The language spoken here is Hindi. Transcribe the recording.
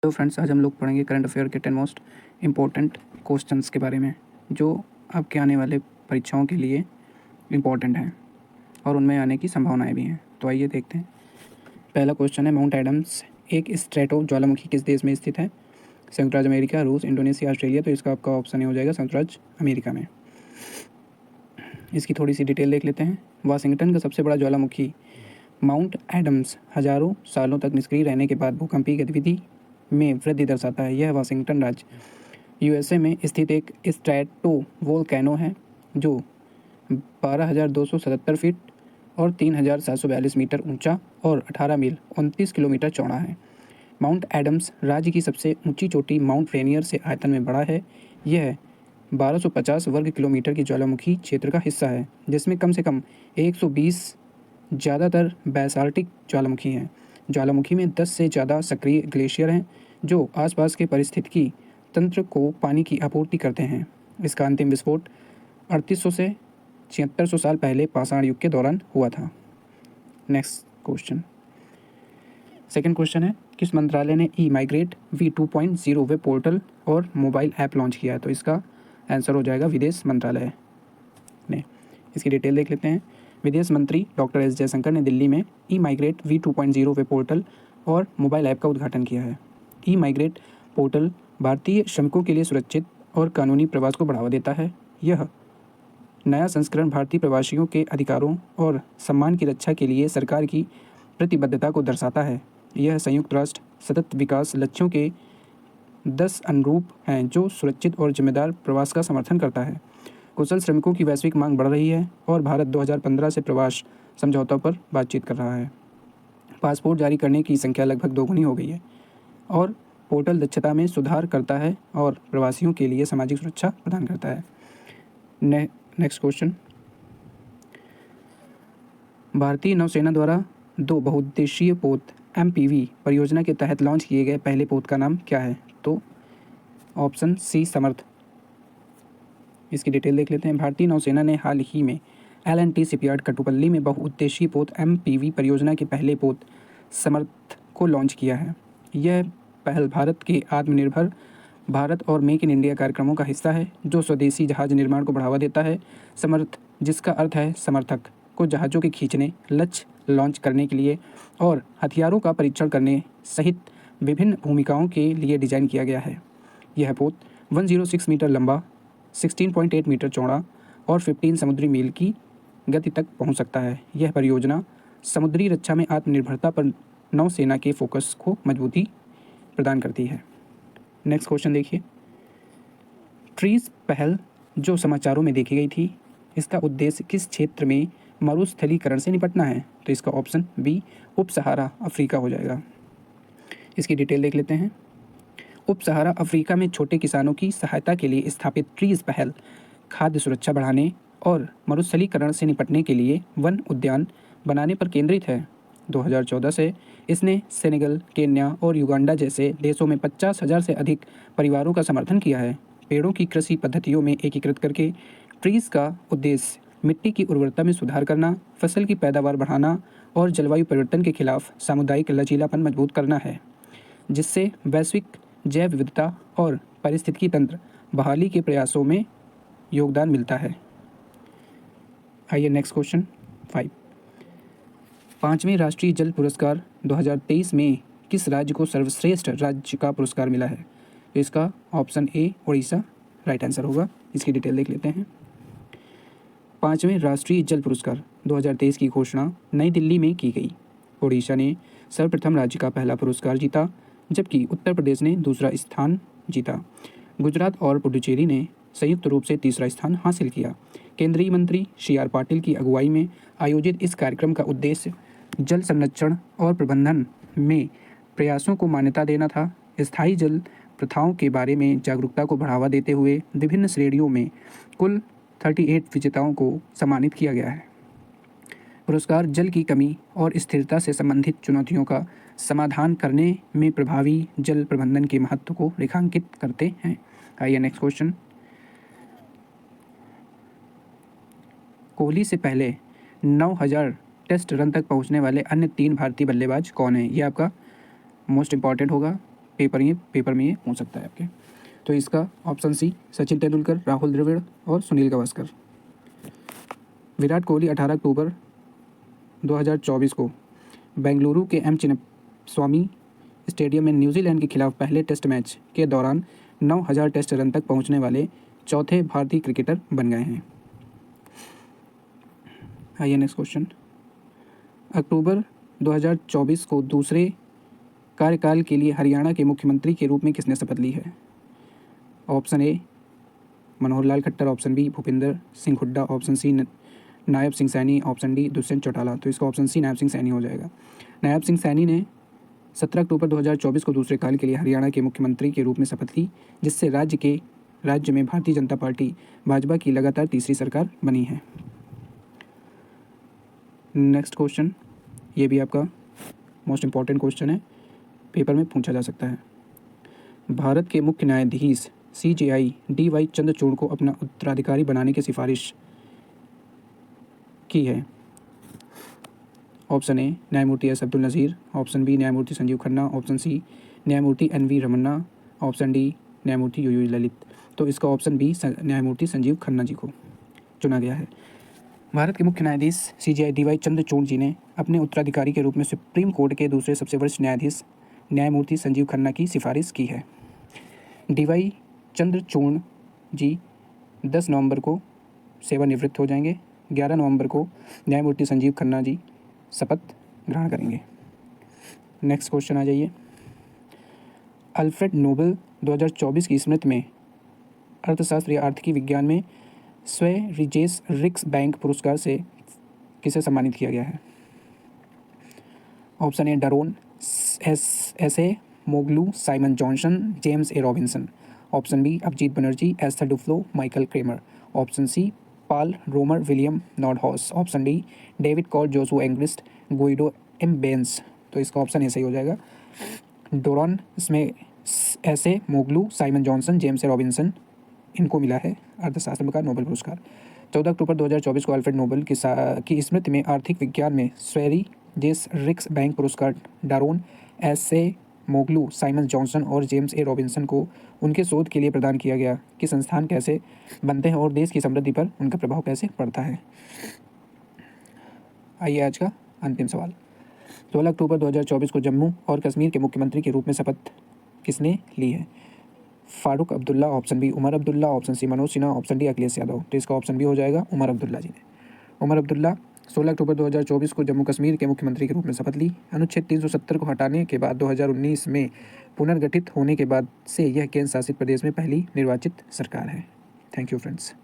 तो फ्रेंड्स, आज हम लोग पढ़ेंगे करंट अफेयर के 10 मोस्ट इम्पोर्टेंट क्वेश्चंस के बारे में जो आपके आने वाले परीक्षाओं के लिए इम्पोर्टेंट हैं और उनमें आने की संभावनाएं भी हैं। तो आइए देखते हैं। पहला क्वेश्चन है, माउंट एडम्स एक स्ट्रेटो ज्वालामुखी किस देश में स्थित है? संयुक्त राज्य अमेरिका, रूस, इंडोनेशिया, ऑस्ट्रेलिया। तो इसका आपका ऑप्शन हो जाएगा संयुक्त राज्य अमेरिका में। इसकी थोड़ी सी डिटेल देख लेते हैं। वाशिंगटन का सबसे बड़ा ज्वालामुखी माउंट एडम्स हजारों सालों तक निष्क्रिय रहने के बाद भूकंपीय गतिविधि में वृद्धि दर्शाता है। यह वाशिंगटन राज्य यूएसए में स्थित एक स्ट्रैटो वोल्केनो है जो 12,277 फीट और 3,742 मीटर ऊंचा और 18 मील 29 किलोमीटर चौड़ा है। माउंट एडम्स राज्य की सबसे ऊंची चोटी माउंट रेनियर से आयतन में बड़ा है। यह 1250 वर्ग किलोमीटर की ज्वालामुखी क्षेत्र का हिस्सा है जिसमें कम से कम 120 ज़्यादातर बैसाल्टिक ज्वालामुखी हैं। ज्वालामुखी में 10 से ज़्यादा सक्रिय ग्लेशियर हैं जो आसपास के पारिस्थितिकी तंत्र को पानी की आपूर्ति करते हैं। इसका अंतिम विस्फोट 3800 से 7600 साल पहले पाषाण युग के दौरान हुआ था। नेक्स्ट क्वेश्चन, सेकंड क्वेश्चन है, किस मंत्रालय ने ई माइग्रेट V 2.0 वेब पोर्टल और मोबाइल ऐप लॉन्च किया है? तो इसका आंसर हो जाएगा विदेश मंत्रालय ने। इसकी डिटेल देख लेते हैं। विदेश मंत्री डॉक्टर एस जयशंकर ने दिल्ली में ई माइग्रेट V 2.0 वेब पोर्टल और मोबाइल ऐप का उद्घाटन किया है। ई माइग्रेट पोर्टल भारतीय श्रमिकों के लिए सुरक्षित और कानूनी प्रवास को बढ़ावा देता है। यह नया संस्करण भारतीय प्रवासियों के अधिकारों और सम्मान की रक्षा के लिए सरकार की प्रतिबद्धता को दर्शाता है। यह संयुक्त राष्ट्र सतत विकास लक्ष्यों के 10 अनुरूप हैं जो सुरक्षित और जिम्मेदार प्रवास का समर्थन करता है। कुशल श्रमिकों की वैश्विक मांग बढ़ रही है और भारत 2015 से प्रवास समझौतों पर बातचीत कर रहा है। पासपोर्ट जारी करने की संख्या लगभग दोगुनी हो गई है और पोर्टल दक्षता में सुधार करता है और प्रवासियों के लिए सामाजिक सुरक्षा प्रदान करता है। नेक्स्ट क्वेश्चन, भारतीय नौसेना द्वारा 2 बहुउद्देशीय पोत MPV परियोजना के तहत लॉन्च किए गए पहले पोत का नाम क्या है? तो ऑप्शन सी समर्थ। इसकी डिटेल देख लेते हैं। भारतीय नौसेना ने हाल ही में L&T शिपयार्ड कटुपल्ली में बहुउद्देशीय पोत MPV परियोजना के पहले पोत समर्थ को लॉन्च किया है। यह पहल भारत के आत्मनिर्भर भारत और मेक इन इंडिया कार्यक्रमों का हिस्सा है जो स्वदेशी जहाज निर्माण को बढ़ावा देता है। समर्थ, जिसका अर्थ है समर्थक, को जहाज़ों के खींचने, लक्ष्य लॉन्च करने के लिए और हथियारों का परीक्षण करने सहित विभिन्न भूमिकाओं के लिए डिज़ाइन किया गया है। यह पोत 106 मीटर लंबा, 16.8 मीटर चौड़ा और 15 समुद्री मील की गति तक पहुंच सकता है। यह परियोजना समुद्री रक्षा में आत्मनिर्भरता पर नौसेना के फोकस को मजबूती प्रदान करती है। नेक्स्ट क्वेश्चन देखिए। ट्रीज पहल जो समाचारों में देखी गई थी, इसका उद्देश्य किस क्षेत्र में मरुस्थलीकरण से निपटना है? तो इसका ऑप्शन बी उप सहारा अफ्रीका हो जाएगा। इसकी डिटेल देख लेते हैं। उप सहारा अफ्रीका में छोटे किसानों की सहायता के लिए स्थापित ट्रीज पहल खाद्य सुरक्षा बढ़ाने और मरुस्थलीकरण से निपटने के लिए वन उद्यान बनाने पर केंद्रित है। 2014 से इसने सेनेगल, केन्या और युगांडा जैसे देशों में 50,000 से अधिक परिवारों का समर्थन किया है। पेड़ों की कृषि पद्धतियों में एकीकृत करके ट्रीज का उद्देश्य मिट्टी की उर्वरता में सुधार करना, फसल की पैदावार बढ़ाना और जलवायु परिवर्तन के खिलाफ सामुदायिक लचीलापन मजबूत करना है, जिससे वैश्विक जैव विविधता और पारिस्थितिकी तंत्र बहाली के प्रयासों में योगदान मिलता है। आइए नेक्स्ट क्वेश्चन 5। 5वें राष्ट्रीय जल पुरस्कार 2023 में किस राज्य को सर्वश्रेष्ठ राज्य का पुरस्कार मिला है? तो इसका option A Orissa right answer होगा। इसकी डिटेल देख लेते हैं। 5वें राष्ट्रीय जल पुरस्कार 2023 की घोषणा नई दिल्ली में की गई। उड़ीसा ने सर्वप्रथम राज्य का पहला पुरस्कार जीता जबकि उत्तर प्रदेश ने दूसरा स्थान जीता। गुजरात और पुडुचेरी ने संयुक्त रूप से तीसरा स्थान हासिल किया। केंद्रीय मंत्री CR पाटिल की अगुवाई में आयोजित इस कार्यक्रम का उद्देश्य जल संरक्षण और प्रबंधन में प्रयासों को मान्यता देना था। स्थायी जल प्रथाओं के बारे में जागरूकता को बढ़ावा देते हुए विभिन्न श्रेणियों में कुल 38 विजेताओं को सम्मानित किया गया है। पुरस्कार जल की कमी और स्थिरता से संबंधित चुनौतियों का समाधान करने में प्रभावी जल प्रबंधन के महत्व को रेखांकित करते हैं। आइए नेक्स्ट क्वेश्चन। कोहली से पहले 9,000 टेस्ट रन तक पहुंचने वाले अन्य 3 भारतीय बल्लेबाज कौन हैं? ये आपका मोस्ट इंपॉर्टेंट होगा। पेपर में ये पूछ सकता है आपके। तो इसका ऑप्शन सी सचिन तेंदुलकर, राहुल द्रविड़ और सुनील गावस्कर। विराट कोहली 18 अक्टूबर 2024 को बेंगलुरु के एम चिन्नास्वामी स्टेडियम में न्यूजीलैंड के खिलाफ पहले टेस्ट मैच के दौरान 9000 टेस्ट रन तक पहुंचने वाले चौथे भारतीय क्रिकेटर बन गए हैं। आइए नेक्स्ट क्वेश्चन। अक्टूबर 2024 को दूसरे कार्यकाल के लिए हरियाणा के मुख्यमंत्री के रूप में किसने शपथ ली है? Option A Manohar Lal Khattar, option B Bhupinder Singh Hooda, option C Nayab Singh Saini, option D Dushyant Chautala. तो इसका ऑप्शन सी नायब सिंह सैनी हो जाएगा। नायब सिंह सैनी ने 17 अक्टूबर 2024 को दूसरे काल के लिए हरियाणा के मुख्यमंत्री के रूप में शपथ ली, जिससे राज्य में भारतीय जनता पार्टी भाजपा की लगातार तीसरी सरकार बनी है। नेक्स्ट क्वेश्चन, ये भी आपका मोस्ट इम्पॉर्टेंट क्वेश्चन है, पेपर में पूछा जा सकता है। भारत के मुख्य न्यायाधीश CJI DY चंद्रचूड़ को अपना उत्तराधिकारी बनाने की सिफारिश की है। ऑप्शन ए न्यायमूर्ति S Abdul Nazeer, option B न्यायमूर्ति संजीव खन्ना, ऑप्शन सी न्यायमूर्ति NV रमन्ना, ऑप्शन डी न्यायमूर्ति UU ललित। तो इसका ऑप्शन बी न्यायमूर्ति संजीव खन्ना जी को चुना गया है। भारत के मुख्य न्यायाधीश CJI DY चंद्रचूड़ जी ने अपने उत्तराधिकारी के रूप में सुप्रीम कोर्ट के दूसरे सबसे वरिष्ठ न्यायाधीश न्यायमूर्ति संजीव खन्ना की सिफारिश की है। DY चंद्रचूड़ जी 10 नवंबर को सेवानिवृत्त हो जाएंगे। 11 नवंबर को न्यायमूर्ति संजीव खन्ना जी शपथ ग्रहण करेंगे। नेक्स्ट क्वेश्चन आ जाइए। अल्फ्रेड नोबेल 2024 की स्मृति में अर्थशास्त्र या आर्थिकी विज्ञान में स्वैरिजेस रिक्स बैंक पुरस्कार से किसे सम्मानित किया गया है? Option A Daron Acemoglu, Simon Johnson, James A Robinson, option B Abhijit Banerjee, Esther Duflo, Michael Kremer, option C Paul Romer, William Nordhaus, option D David Card, Joshua Angrist, Guido Imbens. तो इसका ऑप्शन ऐसे ही हो जाएगा। डोरॉन इसमें Acemoglu, Simon Johnson, James A Robinson, इनको मिला है अर्थशास्त्र का नोबेल पुरस्कार। 14 अक्टूबर 2024 को अल्फ्रेड नोबेल की स्मृति में आर्थिक विज्ञान में स्वैरिजेस रिक्स बैंक पुरस्कार डारोन एस मोगलू, साइमन जॉनसन और जेम्स ए रॉबिन्सन को उनके शोध के लिए प्रदान किया गया कि संस्थान कैसे बनते हैं और देश की समृद्धि पर उनका प्रभाव कैसे पड़ता है। आइए आज का अंतिम सवाल। 16 अक्टूबर 2024 को जम्मू और कश्मीर के मुख्यमंत्री के रूप में शपथ किसने ली है? Farooq Abdullah, option B Omar Abdullah, option C Manoj Sinha, option D Akhilesh Yadav. तो इसका ऑप्शन बी हो जाएगा उमर अब्दुल्ला जी ने। उमर अब्दुल्ला 16 अक्टूबर 2024 को जम्मू कश्मीर के मुख्यमंत्री के रूप में शपथ ली। अनुच्छेद 370 को हटाने के बाद 2019 में पुनर्गठित होने के बाद से यह केंद्र शासित प्रदेश में पहली निर्वाचित सरकार है। Thank you friends.